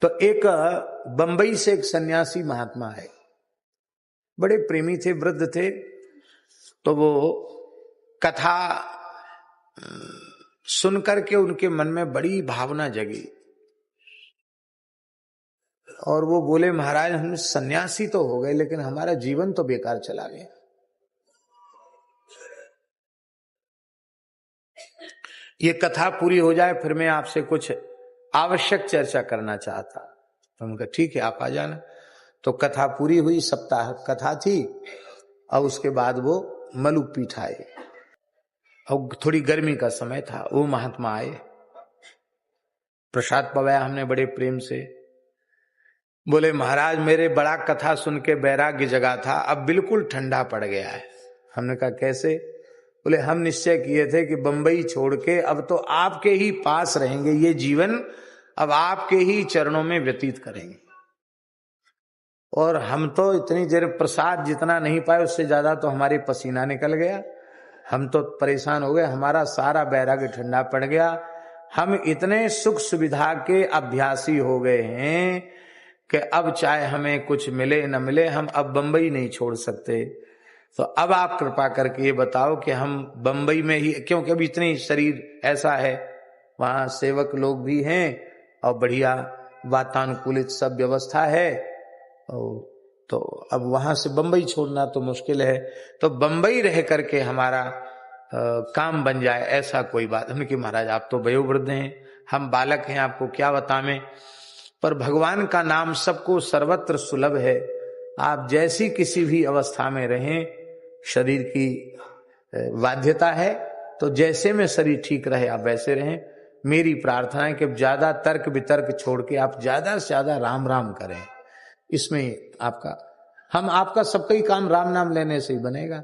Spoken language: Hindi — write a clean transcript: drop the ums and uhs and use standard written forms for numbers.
तो एक बंबई से एक सन्यासी महात्मा है, बड़े प्रेमी थे, वृद्ध थे। तो वो कथा सुनकर के उनके मन में बड़ी भावना जगी और वो बोले, महाराज हम सन्यासी तो हो गए लेकिन हमारा जीवन तो बेकार चला गया। ये कथा पूरी हो जाए फिर मैं आपसे कुछ आवश्यक चर्चा करना चाहता। तो उनका ठीक है, आप आ जाना। तो कथा पूरी हुई, सप्ताह कथा थी और उसके बाद वो मलुपीठ आए और थोड़ी गर्मी का समय था। वो महात्मा आए, प्रसाद पवाया हमने बड़े प्रेम से। बोले, महाराज मेरे बड़ा कथा सुन के वैराग्य जगा था, अब बिल्कुल ठंडा पड़ गया है। हमने कहा कैसे? बोले, हम निश्चय किए थे कि बंबई छोड़ के अब तो आपके ही पास रहेंगे, ये जीवन अब आपके ही चरणों में व्यतीत करेंगे। और हम तो इतनी देर प्रसाद जितना नहीं पाए उससे ज्यादा तो हमारे पसीना निकल गया, हम तो परेशान हो गए, हमारा सारा वैराग्य ठंडा पड़ गया। हम इतने सुख सुविधा के अभ्यासी हो गए हैं कि अब चाहे हमें कुछ मिले न मिले हम अब बंबई नहीं छोड़ सकते। तो अब आप कृपा करके ये बताओ कि हम बंबई में ही, क्योंकि अभी इतनी शरीर ऐसा है, वहां सेवक लोग भी हैं और बढ़िया वातानुकूलित सब व्यवस्था है, तो अब वहां से बंबई छोड़ना तो मुश्किल है। तो बंबई रह करके हमारा काम बन जाए ऐसा कोई बात। हमने कि महाराज आप तो वयोवृद्ध हैं, हम बालक हैं, आपको क्या बतावें, पर भगवान का नाम सबको सर्वत्र सुलभ है। आप जैसी किसी भी अवस्था में रहें, शरीर की बाध्यता है तो जैसे में शरीर ठीक रहे आप वैसे रहें। मेरी प्रार्थना है कि ज्यादा तर्क वितर्क छोड़ के आप ज्यादा से ज्यादा राम राम करें। इसमें आपका, हम आपका सबका ही काम राम नाम लेने से ही बनेगा।